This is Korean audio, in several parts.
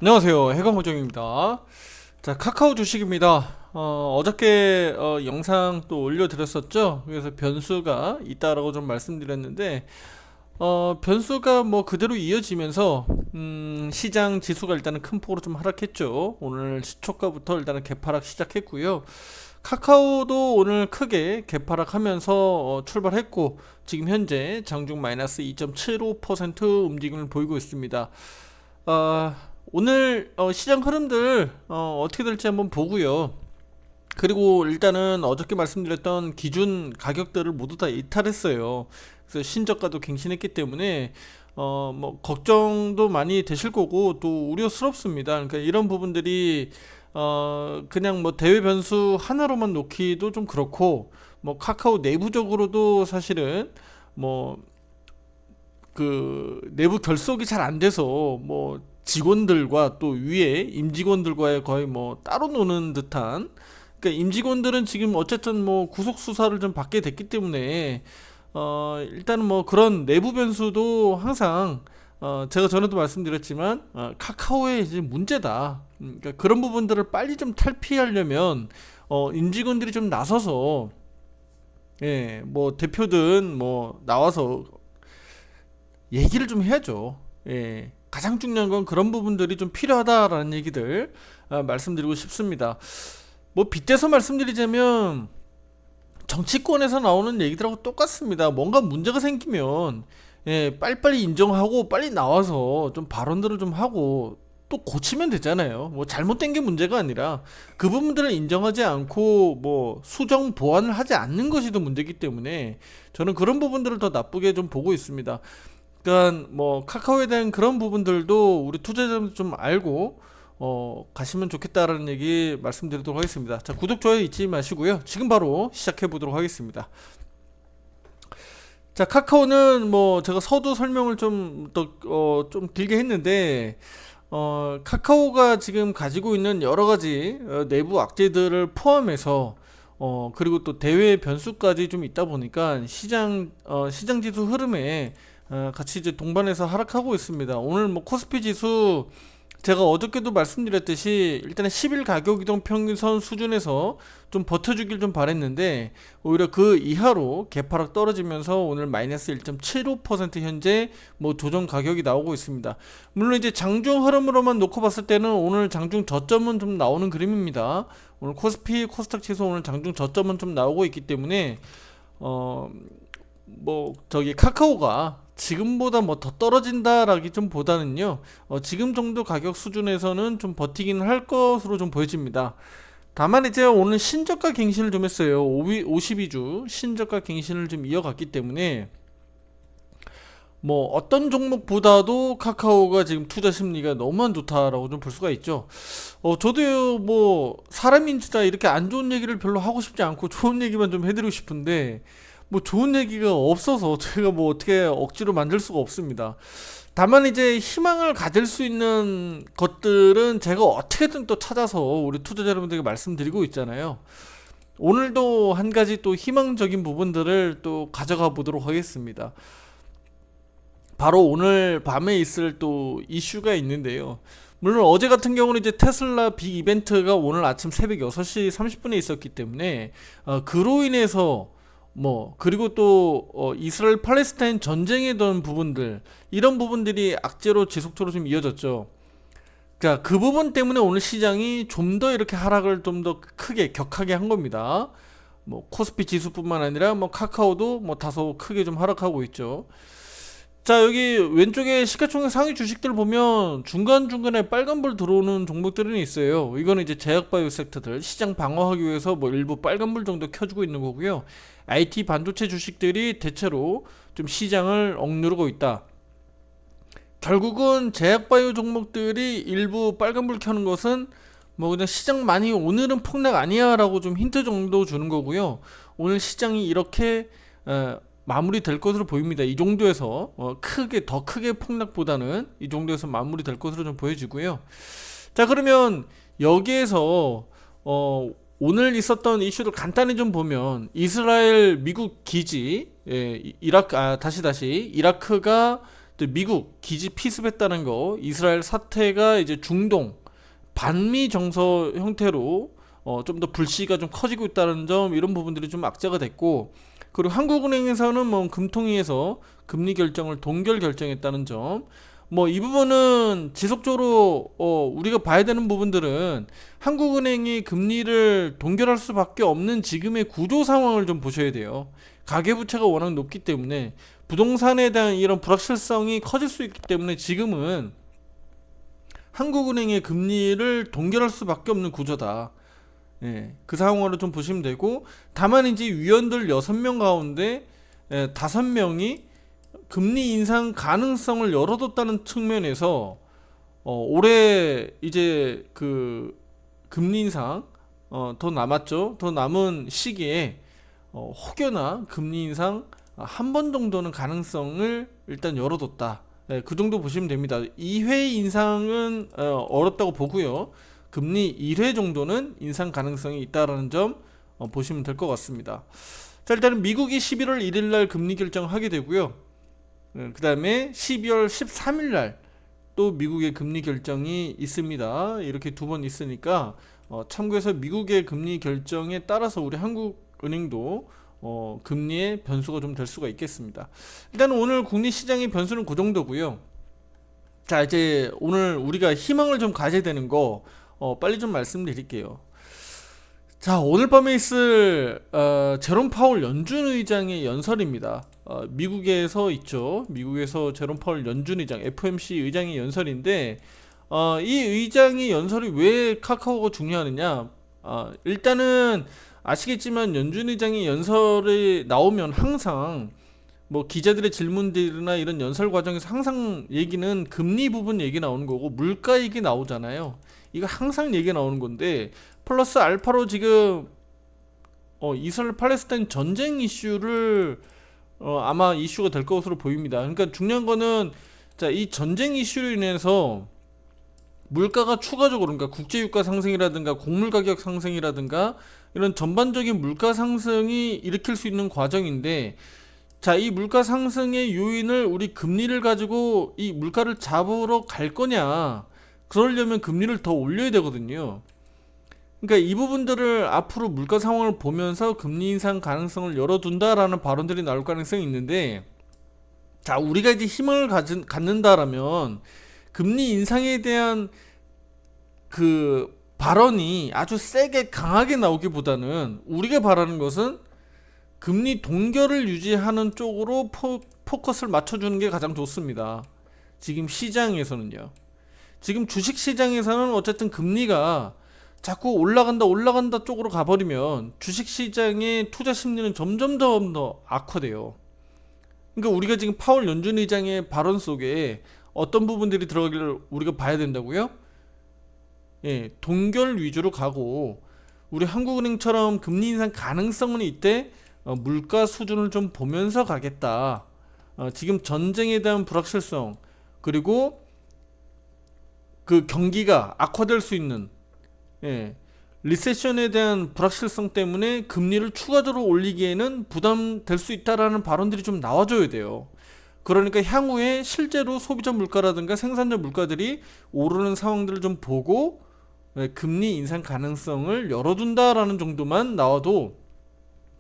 안녕하세요. 해강호정입니다. 자, 카카오 주식입니다. 어저께 영상 또 올려드렸었죠. 그래서 변수가 있다라고 좀 말씀드렸는데, 변수가 뭐 그대로 이어지면서 시장 지수가 일단은 큰 폭으로 좀 하락했죠. 오늘 시초가부터 일단은 개파락 시작했고요. 카카오도 오늘 크게 개파락하면서 출발했고, 지금 현재 장중 마이너스 2.75% 움직임을 보이고 있습니다. 어, 오늘 시장 흐름들 어떻게 될지 한번 보고요. 그리고 일단은 어저께 말씀드렸던 기준 가격들을 모두 다 이탈했어요. 그래서 신저가도 갱신했기 때문에 뭐 걱정도 많이 되실 거고 또 우려스럽습니다. 그러니까 이런 부분들이 그냥 뭐 대외 변수 하나로만 놓기도 좀 그렇고 뭐 카카오 내부적으로도 사실은 뭐 그 내부 결속이 잘 안 돼서 뭐 직원들과 또 위에 임직원들과의 거의 뭐 따로 노는 듯한, 그러니까 임직원들은 지금 어쨌든 뭐 구속 수사를 좀 받게 됐기 때문에 일단은 뭐 그런 내부 변수도 항상 제가 전에도 말씀드렸지만 카카오의 이제 문제다. 그러니까 그런 부분들을 빨리 좀 탈피하려면 임직원들이 좀 나서서, 예, 뭐 대표든 뭐 나와서 얘기를 좀 해야죠. 예. 가장 중요한 건 그런 부분들이 좀 필요하다라는 얘기들 말씀드리고 싶습니다. 뭐 빗대서 말씀드리자면 정치권에서 나오는 얘기들하고 똑같습니다. 뭔가 문제가 생기면 빨리빨리 인정하고 빨리 나와서 좀 발언들을 좀 하고 또 고치면 되잖아요. 뭐 잘못된 게 문제가 아니라 그 부분들을 인정하지 않고 뭐 수정 보완을 하지 않는 것이 더 문제이기 때문에 저는 그런 부분들을 더 나쁘게 좀 보고 있습니다. 그러니까 뭐 카카오에 대한 그런 부분들도 우리 투자자들 좀 알고 가시면 좋겠다라는 얘기 말씀드리도록 하겠습니다. 자, 구독 좋아요 잊지 마시고요. 지금 바로 시작해 보도록 하겠습니다. 자, 카카오는 뭐 제가 서두 설명을 좀 더 좀 길게 했는데 카카오가 지금 가지고 있는 여러 가지 내부 악재들을 포함해서 그리고 또 대외 변수까지 좀 있다 보니까 시장 지수 흐름에 같이 이제 동반해서 하락하고 있습니다. 오늘 뭐 코스피 지수 제가 어저께도 말씀드렸듯이 일단은 10일 가격 이동 평균선 수준에서 좀 버텨주길 좀 바랬는데 오히려 그 이하로 개파락 떨어지면서 오늘 마이너스 1.75% 현재 뭐 조정 가격이 나오고 있습니다. 물론 이제 장중 흐름으로만 놓고 봤을 때는 오늘 장중 저점은 좀 나오는 그림입니다. 오늘 코스피 코스닥 지수 오늘 장중 저점은 좀 나오고 있기 때문에 뭐 저기 카카오가 지금보다 뭐 더 떨어진다라기 좀 보다는요, 지금 정도 가격 수준에서는 좀 버티긴 할 것으로 좀 보여집니다. 다만 이제 오늘 신저가 갱신을 좀 했어요. 52주 신저가 갱신을 좀 이어갔기 때문에 뭐 어떤 종목보다도 카카오가 지금 투자 심리가 너무 안 좋다라고 좀 볼 수가 있죠. 저도 뭐 사람인지라 이렇게 안 좋은 얘기를 별로 하고 싶지 않고 좋은 얘기만 좀 해드리고 싶은데 뭐 좋은 얘기가 없어서 제가 뭐 어떻게 억지로 만들 수가 없습니다. 다만 이제 희망을 가질 수 있는 것들은 제가 어떻게든 또 찾아서 우리 투자자 여러분들에게 말씀드리고 있잖아요. 오늘도 한 가지 또 희망적인 부분들을 또 가져가 보도록 하겠습니다. 바로 오늘 밤에 있을 또 이슈가 있는데요. 물론 어제 같은 경우는 이제 테슬라 빅 이벤트가 오늘 아침 새벽 6시 30분에 있었기 때문에 그로 인해서 뭐 그리고 또 이스라엘 팔레스타인 전쟁에 대한 부분들, 이런 부분들이 악재로 지속적으로 좀 이어졌죠. 자, 그 부분 때문에 오늘 시장이 좀 더 이렇게 하락을 좀 더 크게 격하게 한 겁니다. 뭐 코스피 지수뿐만 아니라 뭐 카카오도 뭐 다소 크게 좀 하락하고 있죠. 자, 여기 왼쪽에 시가총액 상위 주식들 보면 중간중간에 빨간불 들어오는 종목들은 있어요. 이거는 이제 제약바이오 섹터들 시장 방어하기 위해서 뭐 일부 빨간불 정도 켜주고 있는 거고요. IT 반도체 주식들이 대체로 좀 시장을 억누르고 있다. 결국은 제약바이오 종목들이 일부 빨간불 켜는 것은 뭐 그냥 시장 많이 오늘은 폭락 아니야 라고 좀 힌트 정도 주는 거고요. 오늘 시장이 이렇게 마무리될 것으로 보입니다. 이 정도에서 크게 더 크게 폭락보다는 이 정도에서 마무리될 것으로 좀 보여지고요. 자, 그러면 여기에서 오늘 있었던 이슈를 간단히 좀 보면 이스라엘 미국 기지, 이라크가 또 미국 기지 피습했다는 거, 이스라엘 사태가 이제 중동 반미 정서 형태로 좀 더 불씨가 좀 커지고 있다는 점, 이런 부분들이 좀 악재가 됐고, 그리고 한국은행에서는 뭐 금통위에서 금리 결정을 동결 결정했다는 점, 뭐 이 부분은 지속적으로 우리가 봐야 되는 부분들은 한국은행이 금리를 동결할 수밖에 없는 지금의 구조 상황을 좀 보셔야 돼요. 가계부채가 워낙 높기 때문에 부동산에 대한 이런 불확실성이 커질 수 있기 때문에 지금은 한국은행의 금리를 동결할 수밖에 없는 구조다. 예, 그 상황으로 좀 보시면 되고, 다만 이제 위원들 6명 가운데 5명이 금리 인상 가능성을 열어뒀다는 측면에서 올해 이제 그 금리 인상 더 남았죠. 더 남은 시기에 혹여나 금리 인상 한 번 정도는 가능성을 일단 열어뒀다. 네, 그 정도 보시면 됩니다. 2회 인상은 어렵다고 보고요. 금리 1회 정도는 인상 가능성이 있다라는 점 보시면 될 것 같습니다. 자, 일단은 미국이 11월 1일 날 금리 결정을 하게 되고요. 그 다음에 12월 13일 날 또 미국의 금리 결정이 있습니다. 이렇게 두 번 있으니까 참고해서 미국의 금리 결정에 따라서 우리 한국은행도 금리의 변수가 좀 될 수가 있겠습니다. 일단 오늘 국내 시장의 변수는 그 정도고요. 자, 이제 오늘 우리가 희망을 좀 가져야 되는 거 빨리 좀 말씀드릴게요. 자, 오늘 밤에 있을 제롬 파월 연준 의장의 연설입니다. 미국에서 있죠. 미국에서 제롬 파월 연준 의장, FOMC 의장의 연설인데, 이 의장의 연설이 왜 카카오가 중요하느냐? 일단은 아시겠지만 연준 의장의 연설이 나오면 항상 뭐 기자들의 질문들이나 이런 연설 과정에서 항상 얘기는 금리 부분 얘기 나오는 거고 물가 얘기 나오잖아요. 이거 항상 얘기 나오는 건데, 플러스 알파로 지금 이스라엘 팔레스타인 전쟁 이슈를 아마 이슈가 될 것으로 보입니다. 그러니까 중요한 거는, 자, 이 전쟁 이슈로 인해서 물가가 추가적으로, 그러니까 국제유가 상승이라든가 곡물 가격 상승이라든가 이런 전반적인 물가 상승이 일으킬 수 있는 과정인데, 자, 이 물가 상승의 요인을 우리 금리를 가지고 이 물가를 잡으러 갈 거냐, 그러려면 금리를 더 올려야 되거든요. 그러니까 이 부분들을 앞으로 물가 상황을 보면서 금리 인상 가능성을 열어둔다라는 발언들이 나올 가능성이 있는데, 자, 우리가 이제 희망을 갖는다라면 금리 인상에 대한 그 발언이 아주 세게 강하게 나오기보다는 우리가 바라는 것은 금리 동결을 유지하는 쪽으로 포커스를 맞춰주는 게 가장 좋습니다. 지금 시장에서는요. 지금 주식 시장에서는 어쨌든 금리가 자꾸 올라간다 쪽으로 가버리면 주식 시장의 투자 심리는 점점 더 악화돼요. 그러니까 우리가 지금 파월 연준 의장의 발언 속에 어떤 부분들이 들어가기를 우리가 봐야 된다고요? 예, 동결 위주로 가고, 우리 한국은행처럼 금리 인상 가능성은 이때 물가 수준을 좀 보면서 가겠다. 지금 전쟁에 대한 불확실성, 그리고 그 경기가 악화될 수 있는, 예, 리세션에 대한 불확실성 때문에 금리를 추가적으로 올리기에는 부담될 수 있다라는 발언들이 좀 나와줘야 돼요. 그러니까 향후에 실제로 소비자 물가라든가 생산자 물가들이 오르는 상황들을 좀 보고 금리 인상 가능성을 열어둔다라는 정도만 나와도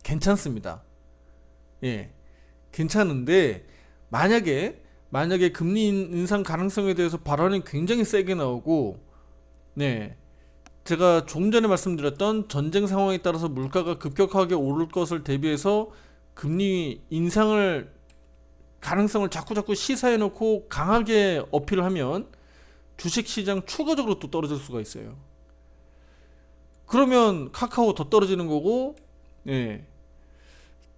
괜찮습니다. 예, 괜찮은데 만약에 금리 인상 가능성에 대해서 발언이 굉장히 세게 나오고, 네, 제가 조금 전에 말씀드렸던 전쟁 상황에 따라서 물가가 급격하게 오를 것을 대비해서 금리 인상을 가능성을 자꾸 시사해놓고 강하게 어필을 하면 주식시장 추가적으로 또 떨어질 수가 있어요. 그러면 카카오 더 떨어지는 거고, 예,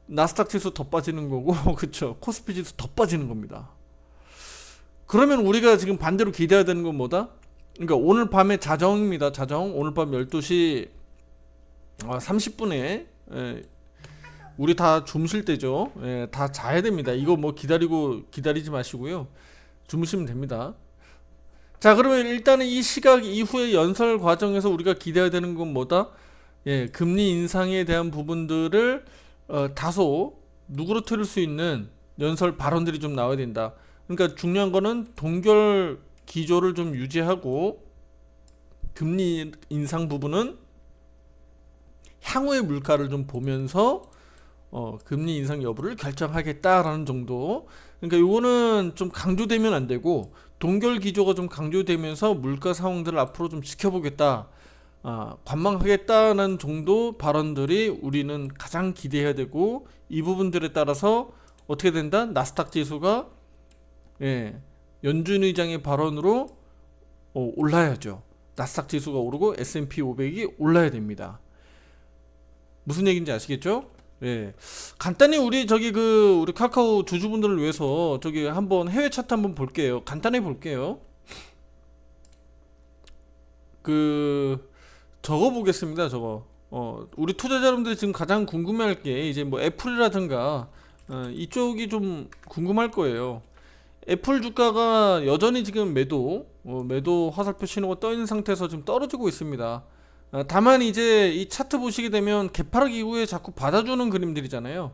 나스닥 지수 더 빠지는 거고, 그쵸, 코스피 지수 더 빠지는 겁니다. 그러면 우리가 지금 반대로 기대해야 되는 건 뭐다? 그러니까 오늘 밤에 자정입니다. 자정. 오늘 밤 12시 30분에 우리 다 주무실 때죠. 예, 다 자야 됩니다. 이거 뭐 기다리지 마시고요. 주무시면 됩니다. 자, 그러면 일단은 이 시각 이후의 연설 과정에서 우리가 기대해야 되는 건 뭐다? 예, 금리 인상에 대한 부분들을 다소 누그러뜨릴 수 있는 연설 발언들이 좀 나와야 된다. 그러니까 중요한 거는 동결 기조를 좀 유지하고 금리 인상 부분은 향후의 물가를 좀 보면서 금리 인상 여부를 결정하겠다라는 정도. 그러니까 요거는 좀 강조되면 안 되고 동결 기조가 좀 강조되면서 물가 상황들을 앞으로 좀 지켜보겠다. 관망하겠다는 정도 발언들이 우리는 가장 기대해야 되고, 이 부분들에 따라서 어떻게 된다? 나스닥 지수가 연준 의장의 발언으로 올라야죠. 나스닥 지수가 오르고 S&P 500이 올라야 됩니다. 무슨 얘기인지 아시겠죠? 간단히 우리 우리 카카오 주주분들을 위해서 한번 해외 차트 한번 볼게요. 간단히 볼게요. 저거 보겠습니다. 우리 투자자분들이 지금 가장 궁금해할 게 이제 뭐 애플이라든가 이쪽이 좀 궁금할 거예요. 애플 주가가 여전히 지금 매도 화살표 신호가 떠 있는 상태에서 지금 떨어지고 있습니다. 다만 이제 이 차트 보시게 되면 개파락 이후에 자꾸 받아주는 그림들이잖아요.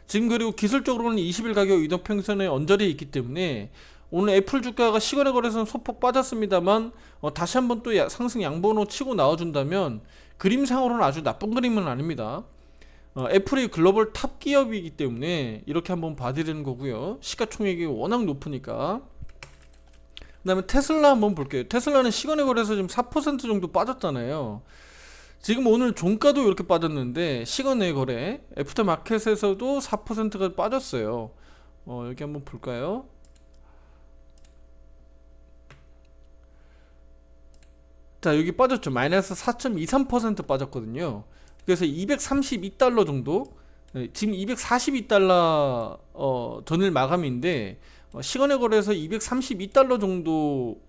지금 그리고 기술적으로는 20일 가격 이동평선에 언저리에 있기 때문에 오늘 애플 주가가 시간의 거래에서는 소폭 빠졌습니다만 다시 한번 또 상승 양봉으로 치고 나와준다면 그림상으로는 아주 나쁜 그림은 아닙니다. 애플이 글로벌 탑 기업이기 때문에 이렇게 한번 봐드리는 거고요. 시가총액이 워낙 높으니까. 그 다음에 테슬라 한번 볼게요. 테슬라는 시간의 거래에서 지금 4% 정도 빠졌잖아요. 지금 오늘 종가도 이렇게 빠졌는데 시간의 거래 애프터마켓에서도 4%가 빠졌어요. 여기 한번 볼까요? 자, 여기 빠졌죠. 마이너스 4.23% 빠졌거든요. 그래서 232달러 정도, 지금 242달러 전일 마감인데 시간의 거래에서 232달러 정도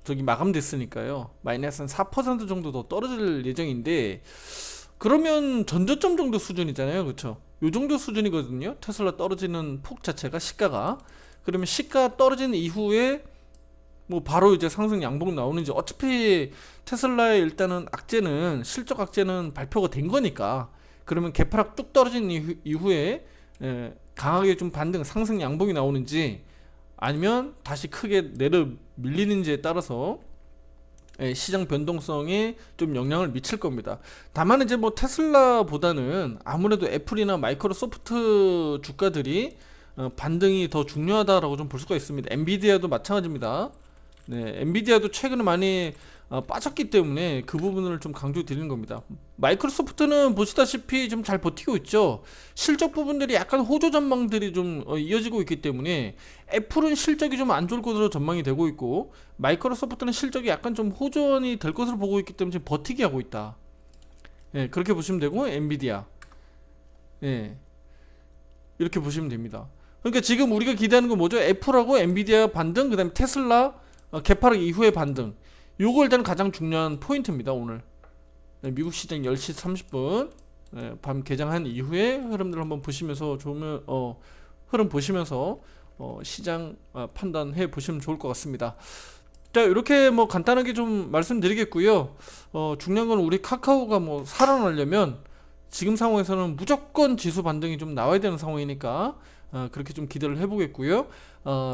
마감됐으니까요. 마이너스 한 4% 정도 더 떨어질 예정인데, 그러면 전저점 정도 수준이잖아요. 그쵸? 요 정도 수준이거든요. 테슬라 떨어지는 폭 자체가, 시가가. 그러면 시가 떨어진 이후에 뭐 바로 이제 상승 양봉 나오는지, 어차피 테슬라의 일단은 실적 악재는 발표가 된 거니까, 그러면 개파락 뚝 떨어진 이후에 강하게 좀 반등 상승 양봉이 나오는지 아니면 다시 크게 내려 밀리는지에 따라서 시장 변동성에 좀 영향을 미칠 겁니다. 다만 이제 뭐 테슬라보다는 아무래도 애플이나 마이크로소프트 주가들이 반등이 더 중요하다라고 좀 볼 수가 있습니다. 엔비디아도 마찬가지입니다. 엔비디아도 최근에 많이 빠졌기 때문에 그 부분을 좀 강조드리는 겁니다. 마이크로소프트는 보시다시피 좀 잘 버티고 있죠. 실적 부분들이 약간 호조 전망들이 좀 이어지고 있기 때문에, 애플은 실적이 좀 안 좋을 것으로 전망이 되고 있고 마이크로소프트는 실적이 약간 좀 호전이 될 것으로 보고 있기 때문에 지금 버티기 하고 있다. 그렇게 보시면 되고, 엔비디아 이렇게 보시면 됩니다. 그러니까 지금 우리가 기대하는 건 뭐죠? 애플하고 엔비디아 반등, 그 다음에 테슬라 개파락 이후의 반등, 요거 일단 가장 중요한 포인트입니다. 오늘 미국 시장 10시 30분 밤 개장한 이후에 흐름들 한번 보시면서 흐름 보시면서 시장 판단해 보시면 좋을 것 같습니다. 자, 이렇게 뭐 간단하게 좀 말씀드리겠고요. 중요한 건 우리 카카오가 뭐 살아나려면 지금 상황에서는 무조건 지수 반등이 좀 나와야 되는 상황이니까 그렇게 좀 기대를 해보겠고요.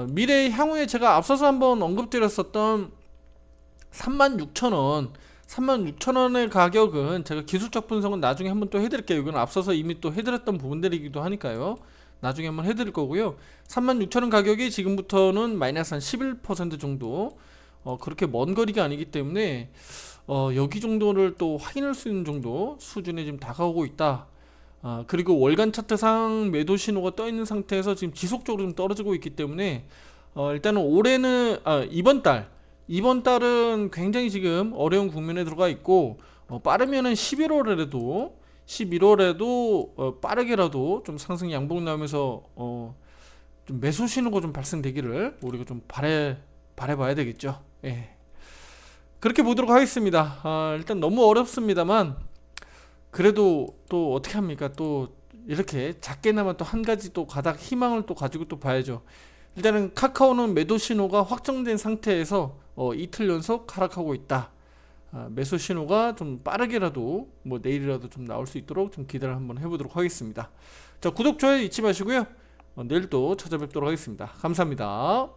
미래 향후에 제가 앞서서 한번 언급드렸었던 36,000원 36,000원의 가격은 제가 기술적 분석은 나중에 한번 또 해드릴게요. 이건 앞서서 이미 또 해드렸던 부분들이기도 하니까요. 나중에 한번 해드릴 거고요. 36,000원 가격이 지금부터는 마이너스 한 11% 정도, 그렇게 먼 거리가 아니기 때문에 여기 정도를 또 확인할 수 있는 정도 수준에 지금 다가오고 있다. 그리고 월간 차트상 매도 신호가 떠 있는 상태에서 지금 지속적으로 좀 떨어지고 있기 때문에 일단은 올해는 이번 달은 굉장히 지금 어려운 국면에 들어가 있고, 빠르면은 11월에도 빠르게라도 좀 상승 양봉 나오면서 좀 매수 신호가 좀 발생되기를 우리가 좀 바래봐야 되겠죠. 그렇게 보도록 하겠습니다. 일단 너무 어렵습니다만 그래도 또 어떻게 합니까? 또 이렇게 작게나마 또 한 가지 또 가닥 희망을 또 가지고 또 봐야죠. 일단은 카카오는 매도 신호가 확정된 상태에서 이틀 연속 하락하고 있다. 매수 신호가 좀 빠르게라도 뭐 내일이라도 좀 나올 수 있도록 좀 기대를 한번 해보도록 하겠습니다. 자, 구독, 좋아요 잊지 마시고요. 내일 또 찾아뵙도록 하겠습니다. 감사합니다.